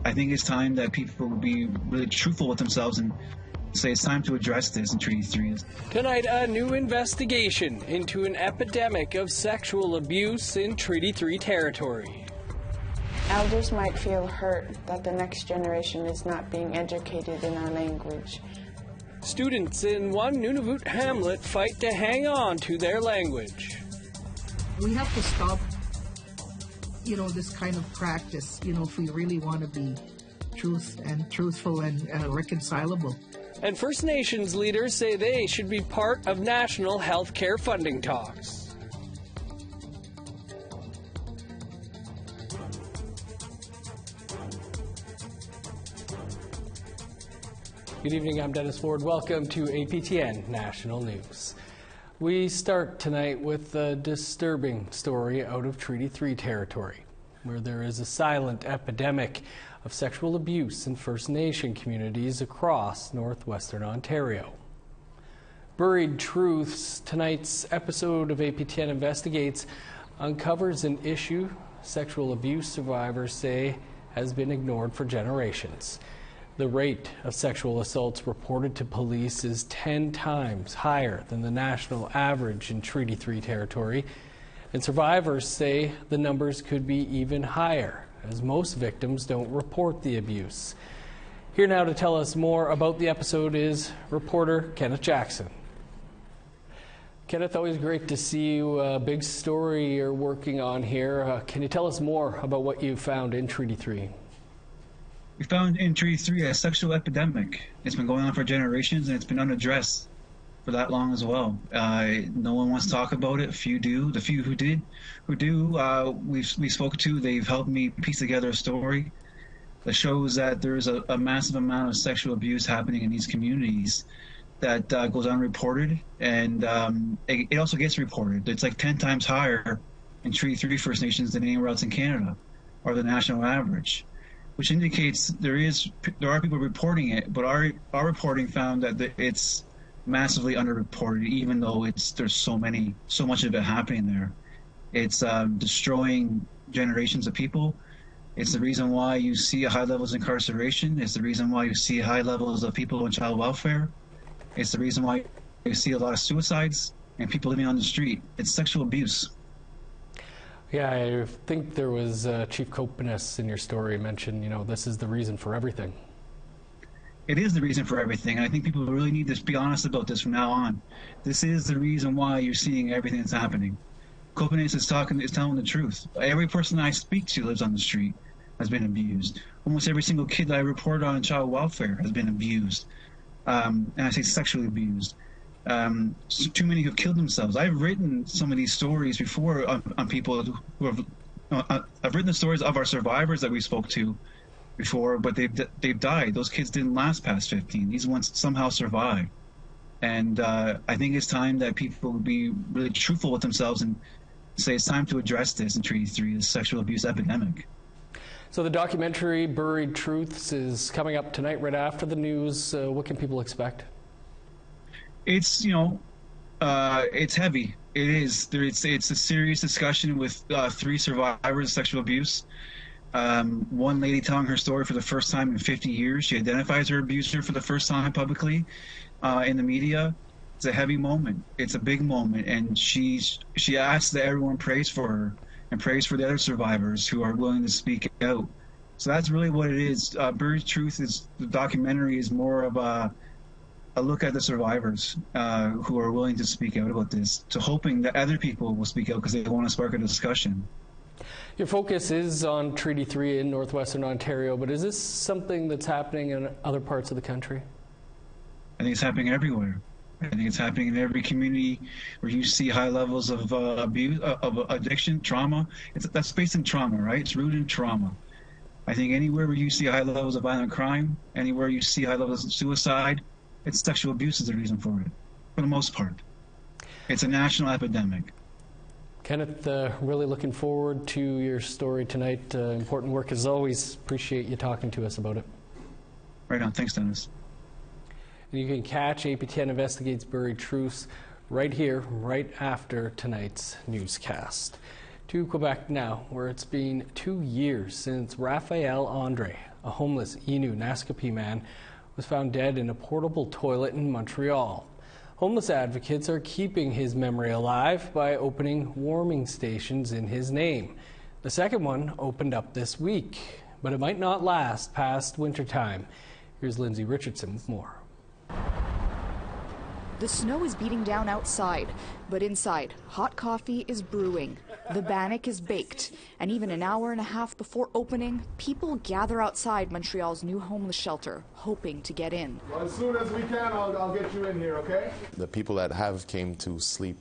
I think it's time that people will be really truthful with themselves and say it's time to address this in Treaty 3. Tonight, a new investigation into an epidemic of sexual abuse in Treaty 3 territory. Elders might feel hurt that the next generation is not being educated in our language. Students in one Nunavut hamlet fight to hang on to their language. We have to stop, this kind of practice, if we really want to be truthful and reconcilable. And First Nations leaders say they should be part of national health care funding talks. Good evening, I'm Dennis Ford. Welcome to APTN National News. We start tonight with a disturbing story out of Treaty 3 territory, where there is a silent epidemic of sexual abuse in First Nation communities across northwestern Ontario. Buried Truths, tonight's episode of APTN Investigates, uncovers an issue sexual abuse survivors say has been ignored for generations. The rate of sexual assaults reported to police is 10 times higher than the national average in Treaty 3 territory, and survivors say the numbers could be even higher, as most victims don't report the abuse. Here now to tell us more about the episode is reporter Kenneth Jackson. Kenneth, always great to see you. A big story you're working on here. Can you tell us more about what you found in Treaty 3? We found in Treaty 3 a sexual epidemic. It's been going on for generations and it's been unaddressed for that long as well. No one wants to talk about it. The few who do, we spoke to, they've helped me piece together a story that shows that there's a massive amount of sexual abuse happening in these communities that goes unreported, and it also gets reported. It's like 10 times higher in Treaty 3 First Nations than anywhere else in Canada, or the national average, which indicates there are people reporting it, but our reporting found that it's massively underreported, even though there's so much of it happening there. It's destroying generations of people. It's the reason why you see high levels of incarceration. It's the reason why you see high levels of people on child welfare. It's the reason why you see a lot of suicides and people living on the street. It's sexual abuse. Yeah, I think there was Chief Copenis in your story mentioned, this is the reason for everything. It is the reason for everything, and I think people really need to be honest about this from now on. This is the reason why you're seeing everything that's happening. Copenis is telling the truth. Every person I speak to lives on the street, has been abused. Almost every single kid that I reported on child welfare has been abused, and I say sexually abused. Too many have killed themselves. I've written some of these stories before on people who have. I've written the stories of our survivors that we spoke to before, but they've died. Those kids didn't last past 15. These ones somehow survived, and I think it's time that people be really truthful with themselves and say it's time to address this in Treaty 3, the sexual abuse epidemic. So the documentary Buried Truths is coming up tonight right after the news. What can people expect? It's it's heavy. It is. It's a serious discussion with 3 survivors of sexual abuse. One lady telling her story for the first time in 50 years. She identifies her abuser for the first time publicly in the media. It's a heavy moment. It's a big moment, and she asks that everyone prays for her and prays for the other survivors who are willing to speak out. So that's really what it is. Buried Truth is the documentary is more of a look at the survivors who are willing to speak out about this, to hoping that other people will speak out because they want to spark a discussion. Your focus is on Treaty 3 in northwestern Ontario, but is this something that's happening in other parts of the country? I think it's happening everywhere. I think it's happening in every community where you see high levels of abuse, of addiction, trauma. That's based in trauma, right? It's rooted in trauma. I think anywhere where you see high levels of violent crime, anywhere you see high levels of suicide, it's sexual abuse is the reason for it, for the most part. It's a national epidemic. Kenneth, really looking forward to your story tonight. Important work as always. Appreciate you talking to us about it. Right on. Thanks, Dennis. And you can catch APTN Investigates Buried Truths right here, right after tonight's newscast. To Quebec now, where it's been 2 years since Raphael Andre, a homeless Inuinnaqtun man, was found dead in a portable toilet in Montreal. Homeless advocates are keeping his memory alive by opening warming stations in his name. The second one opened up this week, but it might not last past wintertime. Here's Lindsay Richardson with more. The snow is beating down outside, but inside, hot coffee is brewing. The bannock is baked, and even an hour and a half before opening, people gather outside Montreal's new homeless shelter, hoping to get in. Well, as soon as we can, I'll get you in here, okay? The people that have came to sleep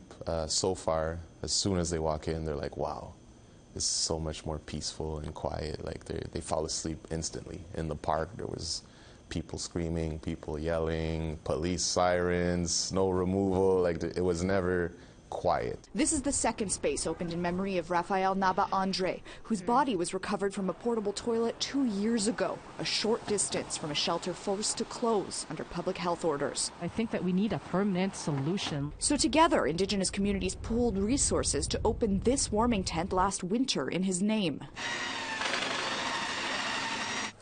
so far, as soon as they walk in, they're like, wow, this is so much more peaceful and quiet. Like they fall asleep instantly. In the park, there was people screaming, people yelling, police sirens, snow removal. Like it was never quiet. This is the second space opened in memory of Raphael Naba Andre, whose body was recovered from a portable toilet 2 years ago, a short distance from a shelter forced to close under public health orders. I think that we need a permanent solution. So together, Indigenous communities pooled resources to open this warming tent last winter in his name.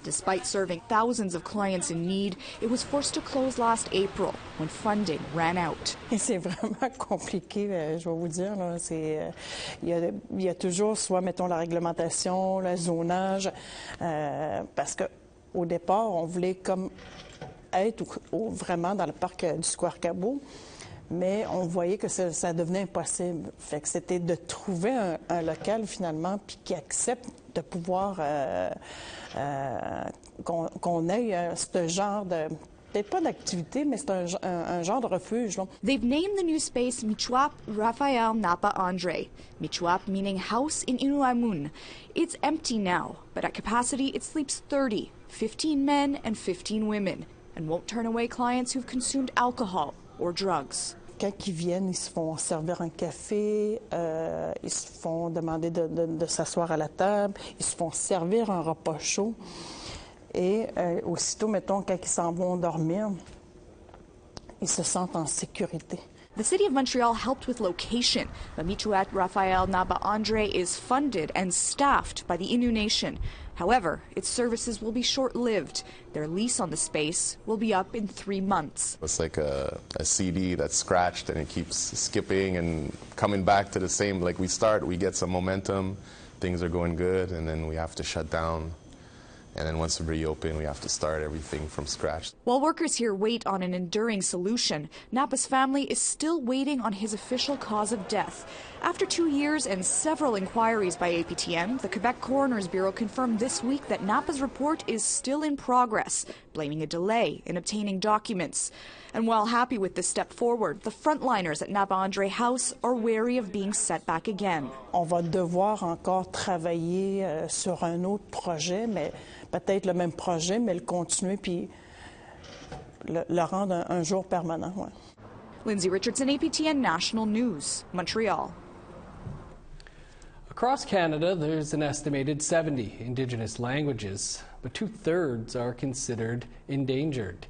Despite serving thousands of clients in need, it was forced to close last April when funding ran out. C'est vraiment compliqué, je vais vous dire. Là, il y a toujours soit, mettons, la réglementation, le zonage, parce qu'au départ, on voulait comme être vraiment dans le parc du Square Cabot, mais on voyait que ça devenait impossible. Fait que c'était de trouver un local, finalement, puis qui accepte de pouvoir qu'on ait ce genre de... Peut-être pas d'activité, mais c'est un genre de refuge. Là. They've named the new space Michwap Raphael Napa Andre. Michwap meaning house in Inuinnaqtun. It's empty now, but at capacity it sleeps 30, 15 men and 15 women, and won't turn away clients who've consumed alcohol or drugs. Quand ils viennent, ils se font servir un café, ils se font demander de s'asseoir à la table, ils se font servir un repas chaud. Et aussitôt, mettons, quand ils s'en vont dormir, ils se sentent en sécurité. The city of Montreal helped with location. The Michwap Raphael Naba Andre is funded and staffed by the Innu Nation. However, its services will be short-lived. Their lease on the space will be up in 3 months. It's like a CD that's scratched and it keeps skipping and coming back to the same. Like we start, we get some momentum, things are going good, and then we have to shut down. And then once we reopen, we have to start everything from scratch. While workers here wait on an enduring solution, Napa's family is still waiting on his official cause of death. After 2 years and several inquiries by APTN, the Quebec Coroner's Bureau confirmed this week that Napa's report is still in progress, blaming a delay in obtaining documents. And while happy with this step forward, the frontliners at Naba Andre House are wary of being set back again. On va devoir encore travailler sur un autre projet, mais peut-être le même projet, mais le continuer puis le rendre un jour permanent. Ouais. Lindsay Richardson, APTN National News, Montreal. Across Canada, there's an estimated 70 Indigenous languages, but 2/3 are considered endangered.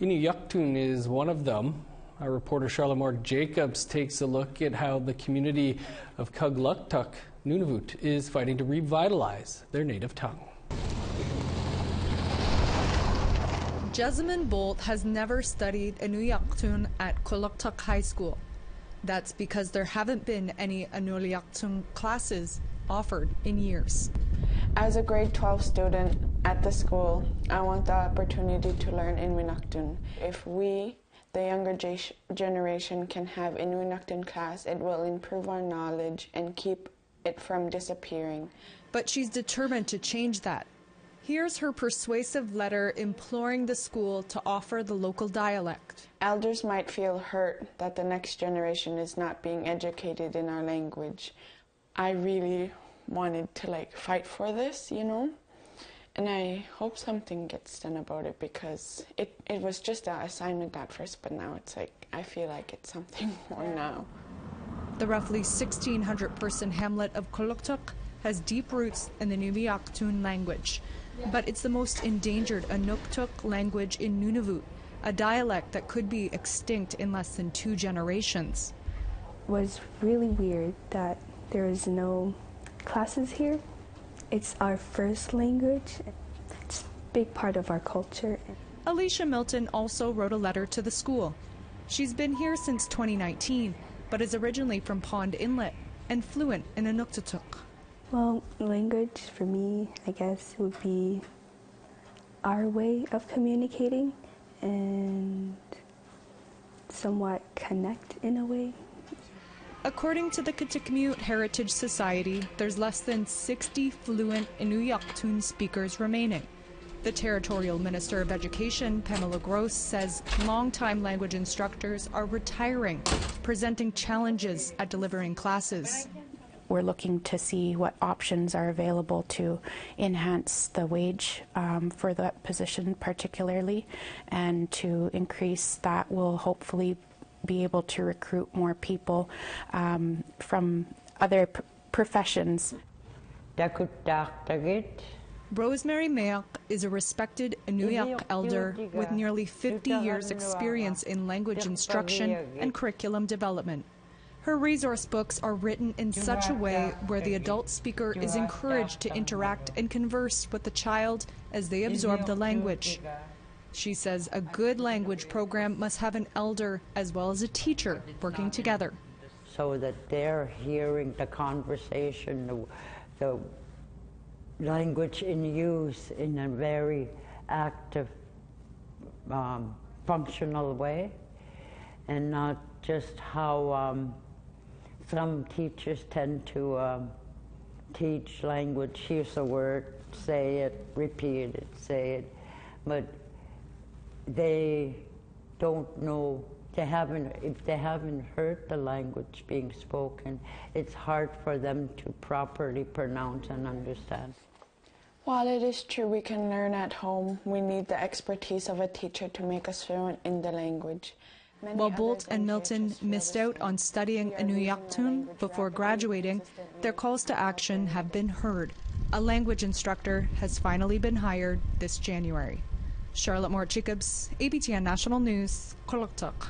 Inuinnaqtun is one of them. Our reporter Charlotte Moore Jacobs takes a look at how the community of Kugluktuk, Nunavut, is fighting to revitalize their native tongue. Jessamine Bolt has never studied Inuinnaqtun at Kugluktuk High School. That's because there haven't been any Inuinnaqtun classes offered in years. As a grade 12 student at the school, I want the opportunity to learn Inuinnaqtun. If we, the younger generation, can have Inuinnaqtun class, it will improve our knowledge and keep it from disappearing. But she's determined to change that. Here's her persuasive letter imploring the school to offer the local dialect. Elders might feel hurt that the next generation is not being educated in our language. I really wanted to fight for this, you know, and I hope something gets done about it, because it was just an assignment at first, but now it's I feel like it's something more now. The roughly 1,600-person hamlet of Kugluktuk has deep roots in the Inuinnaqtun language, but it's the most endangered Inuktitut language in Nunavut, a dialect that could be extinct in less than 2 generations. It was really weird that there was no classes here. It's our first language. It's a big part of our culture. Alicia Milton also wrote a letter to the school. She's been here since 2019, but is originally from Pond Inlet and fluent in Inuinnaqtun. Well, language for me, I guess, would be our way of communicating and somewhat connect in a way. According to the Kitikmeot Heritage Society, there's less than 60 fluent Inuinnaqtun speakers remaining. The Territorial Minister of Education, Pamela Gross, says longtime language instructors are retiring, presenting challenges at delivering classes. We're looking to see what options are available to enhance the wage for that position particularly, and to increase that will hopefully be able to recruit more people from other professions. Rosemary Mayock is a respected Inuinnaq elder with nearly 50 years' experience in language instruction and curriculum development. Her resource books are written in such a way where the adult speaker is encouraged to interact and converse with the child as they absorb the language. She says a good language program must have an elder as well as a teacher working together. So that they're hearing the conversation, the language in use in a very active, functional way, and not just how some teachers tend to teach language. Here's a word, say it, repeat it, say it, but they don't know, if they haven't heard the language being spoken, it's hard for them to properly pronounce and understand. While it is true we can learn at home, we need the expertise of a teacher to make us fluent in the language. While Bolt and Milton missed out on studying Inuinnaqtun before graduating, their calls to action have been heard. A language instructor has finally been hired this January. Charlotte Moore-Jacobs, APTN National News, Kugluktuk.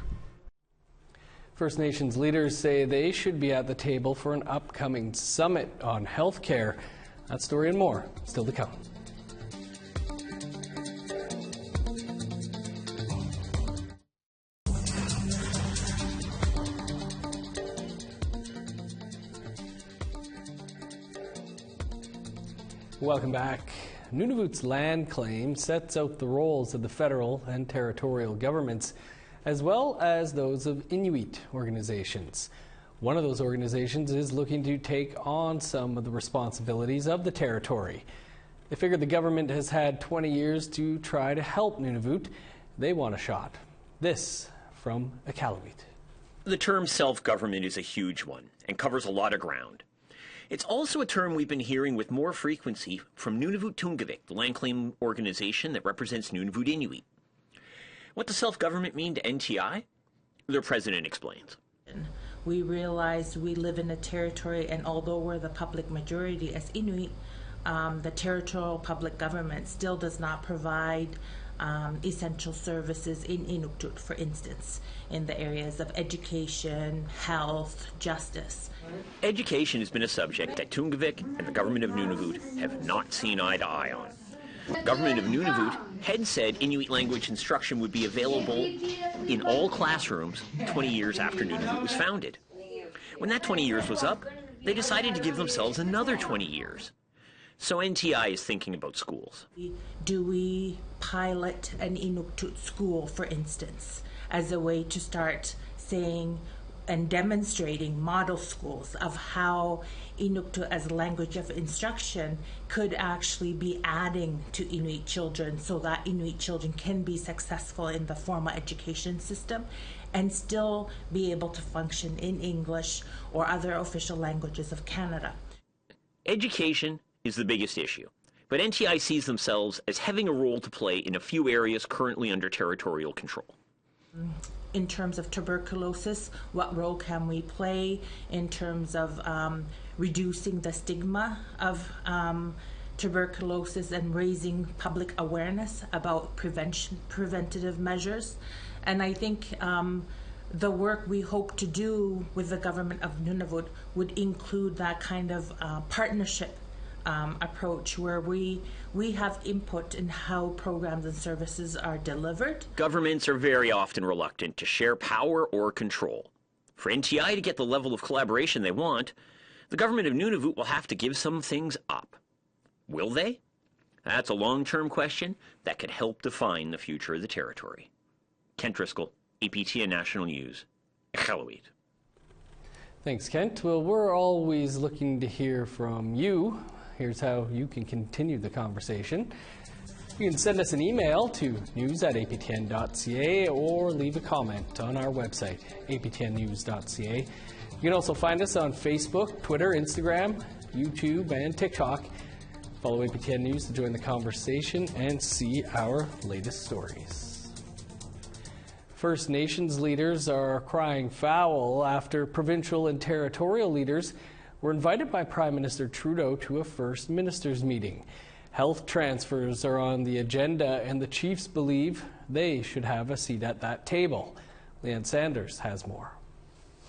First Nations leaders say they should be at the table for an upcoming summit on health care. That story and more still to come. Welcome back. Nunavut's land claim sets out the roles of the federal and territorial governments, as well as those of Inuit organizations. One of those organizations is looking to take on some of the responsibilities of the territory. They figure the government has had 20 years to try to help Nunavut. They want a shot. This from Iqaluit. The term self-government is a huge one and covers a lot of ground. It's also a term we've been hearing with more frequency from Nunavut, the land claim organization that represents Nunavut Inuit. What does self-government mean to NTI? Their president explains. We realize we live in a territory, and although we're the public majority as Inuit, the territorial public government still does not provide essential services in Inuktitut, for instance, in the areas of education, health, justice. Education has been a subject that Tungavik and the government of Nunavut have not seen eye to eye on. The government of Nunavut had said Inuit language instruction would be available in all classrooms 20 years after Nunavut was founded. When that 20 years was up, they decided to give themselves another 20 years. So NTI is thinking about schools. Do we pilot an Inuktitut school, for instance, as a way to start saying and demonstrating model schools of how Inuktitut as a language of instruction could actually be adding to Inuit children so that Inuit children can be successful in the formal education system and still be able to function in English or other official languages of Canada. Education is the biggest issue, but NTI sees themselves as having a role to play in a few areas currently under territorial control. In terms of tuberculosis, what role can we play in terms of reducing the stigma of tuberculosis and raising public awareness about preventative measures? And I think the work we hope to do with the government of Nunavut would include that kind of partnership approach where we have input in how programs and services are delivered. Governments are very often reluctant to share power or control. For NTI to get the level of collaboration they want, the government of Nunavut will have to give some things up. Will they? That's a long-term question that could help define the future of the territory. Kent Driscoll, APTN National News, Iqaluit. Thanks, Kent. Well, we're always looking to hear from you. Here's how you can continue the conversation. You can send us an email to news@aptn.ca or leave a comment on our website, aptnnews.ca. You can also find us on Facebook, Twitter, Instagram, YouTube, and TikTok. Follow APTN News to join the conversation and see our latest stories. First Nations leaders are crying foul after provincial and territorial leaders were invited by Prime Minister Trudeau to a First Ministers meeting. Health transfers are on the agenda, and the chiefs believe they should have a seat at that table. Leanne Sanders has more.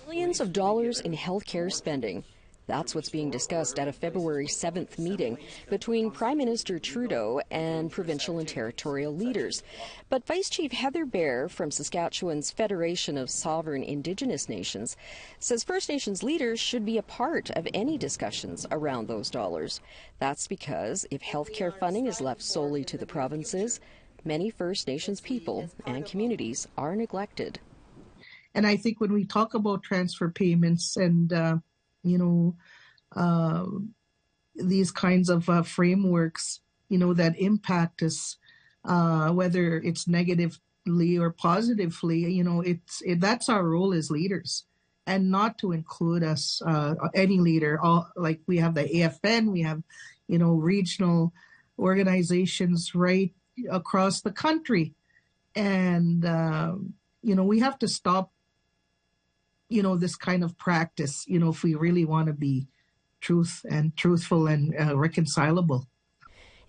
Millions of dollars in healthcare spending. That's what's being discussed at a February 7th meeting between Prime Minister Trudeau and provincial and territorial leaders. But Vice Chief Heather Bear from Saskatchewan's Federation of Sovereign Indigenous Nations says First Nations leaders should be a part of any discussions around those dollars. That's because if healthcare funding is left solely to the provinces, many First Nations people and communities are neglected. And I think when we talk about transfer payments and these kinds of frameworks, that impact us, whether it's negatively or positively, that's our role as leaders, and not to include us, any leader. Like we have the AFN, we have, regional organizations right across the country, and we have to stop this kind of practice, if we really want to be truthful and reconcilable.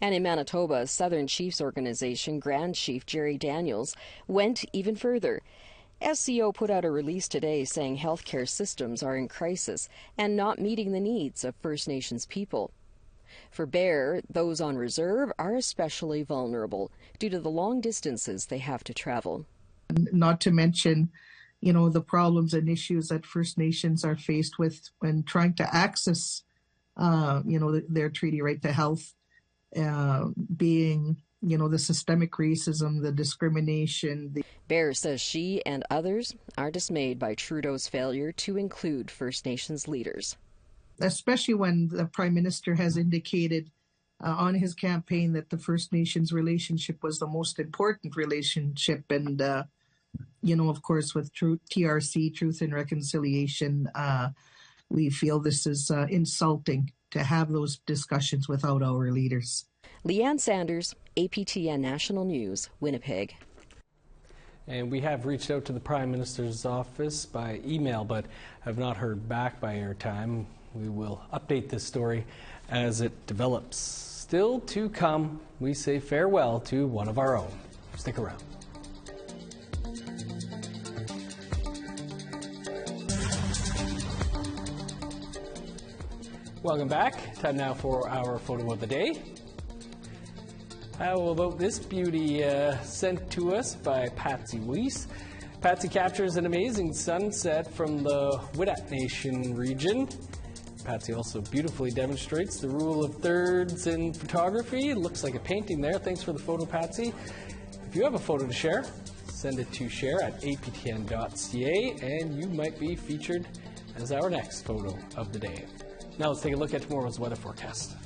And in Manitoba, Southern Chiefs Organization Grand Chief Jerry Daniels went even further. SCO put out a release today saying healthcare systems are in crisis and not meeting the needs of First Nations people. For Bear, those on reserve are especially vulnerable due to the long distances they have to travel. Not to mention the problems and issues that First Nations are faced with when trying to access, their treaty right to health, being, the systemic racism, the discrimination. Bear says she and others are dismayed by Trudeau's failure to include First Nations leaders. Especially when the Prime Minister has indicated on his campaign that the First Nations relationship was the most important relationship, and of course, with TRC, Truth and Reconciliation, we feel this is insulting to have those discussions without our leaders. Leanne Sanders, APTN National News, Winnipeg. And we have reached out to the Prime Minister's office by email, but have not heard back by airtime. We will update this story as it develops. Still to come, we say farewell to one of our own. Stick around. Welcome back. Time now for our photo of the day. How about this beauty sent to us by Patsy Weiss? Patsy captures an amazing sunset from the Inuinnaqtun Nation region. Patsy also beautifully demonstrates the rule of thirds in photography. It looks like a painting there. Thanks for the photo, Patsy. If you have a photo to share, send it to share@aptn.ca and you might be featured as our next photo of the day. Now let's take a look at tomorrow's weather forecast.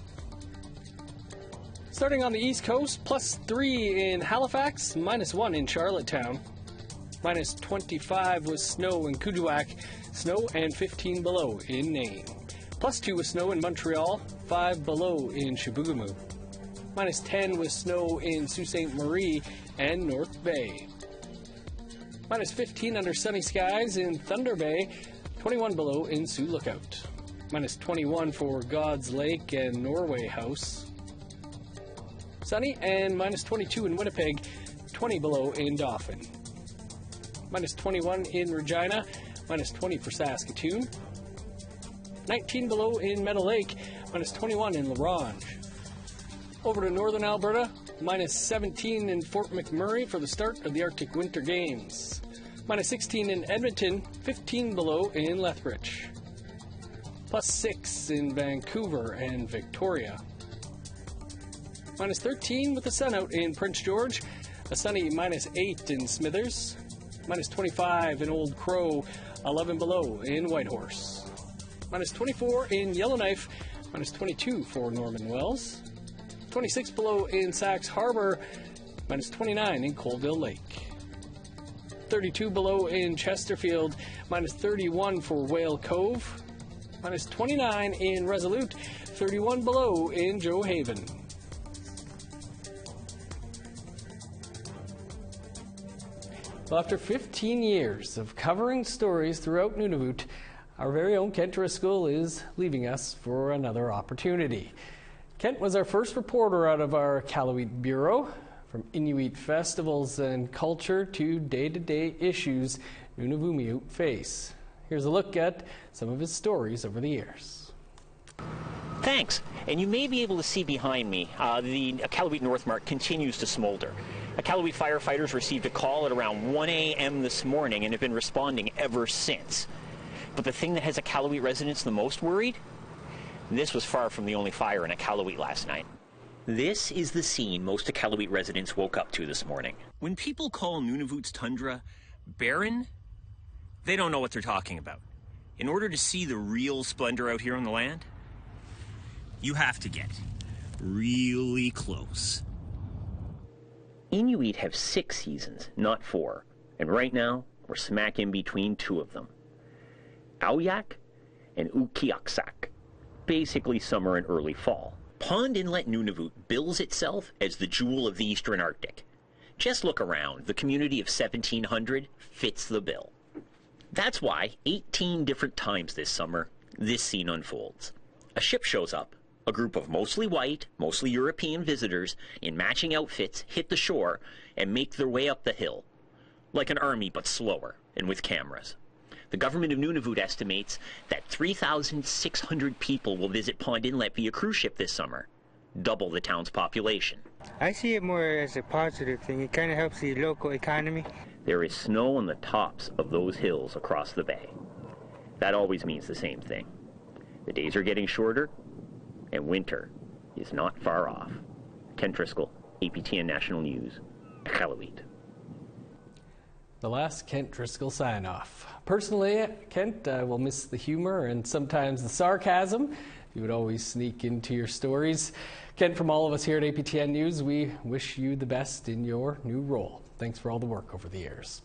Starting on the East Coast, +3 in Halifax, -1 in Charlottetown, -25 with snow in Kugluktuk, snow and 15 below in Nain. +2 with snow in Montreal, 5 below in Chibougamau. -10 with snow in Sault Ste. Marie and North Bay. -15 under sunny skies in Thunder Bay, 21 below in Sioux Lookout. -21 for God's Lake and Norway House. Sunny and -22 in Winnipeg, 20 below in Dauphin. minus 21 in Regina, minus 20 for Saskatoon, 19 below in Meadow Lake, minus 21 in La Ronge. Over to northern Alberta, minus 17 in Fort McMurray for the start of the Arctic Winter Games. Minus 16 in Edmonton, 15 below in Lethbridge. Plus 6 in Vancouver and Victoria. Minus 13 with the sun out in Prince George. A sunny minus 8 in Smithers. Minus 25 in Old Crow. 11 below in Whitehorse. Minus 24 in Yellowknife. Minus 22 for Norman Wells. 26 below in Sax Harbor. Minus 29 in Colville Lake. 32 below in Chesterfield. Minus 31 for Whale Cove. Minus 29 in Resolute. 31 below in Joe Haven. Well, after 15 years of covering stories throughout Nunavut, our very own Kent Driscoll is leaving us for another opportunity. Kent was our first reporter out of our Iqaluit Bureau. From Inuit festivals and culture to day-to-day issues Nunavummiut face. Here's a look at some of his stories over the years. Thanks. And you may be able to see behind me, the Iqaluit Northmark continues to smolder. Iqaluit firefighters received a call at around 1 a.m. this morning and have been responding ever since. But the thing that has Iqaluit residents the most worried? This was far from the only fire in Iqaluit last night. This is the scene most Iqaluit residents woke up to this morning. When people call Nunavut's tundra barren, they don't know what they're talking about. In order to see the real splendor out here on the land, you have to get really close. Inuit have 6 seasons, not 4. And right now, we're smack in between 2 of them. Auyak and Ukiaksak. Basically summer and early fall. Pond Inlet Nunavut bills itself as the jewel of the Eastern Arctic. Just look around. The community of 1,700 fits the bill. That's why 18 different times this summer, this scene unfolds. A ship shows up. A group of mostly white, mostly European visitors in matching outfits hit the shore and make their way up the hill. Like an army, but slower and with cameras. The government of Nunavut estimates that 3,600 people will visit Pond Inlet via cruise ship this summer, double the town's population. I see it more as a positive thing. It kind of helps the local economy. There is snow on the tops of those hills across the bay. That always means the same thing. The days are getting shorter, and winter is not far off. Kent Driscoll, APTN National News, Iqaluit. The last Kent Driscoll sign-off. Personally, Kent, I will miss the humor and sometimes the sarcasm. You would always sneak into your stories. Kent, from all of us here at APTN News, we wish you the best in your new role. Thanks for all the work over the years.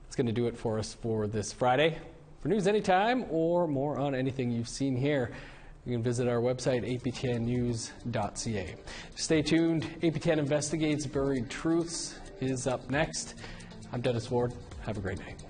That's going to do it for us for this Friday. For news anytime or more on anything you've seen here, you can visit our website, aptnnews.ca. Stay tuned. APTN Investigates Buried Truths is up next. I'm Dennis Ward. Have a great night.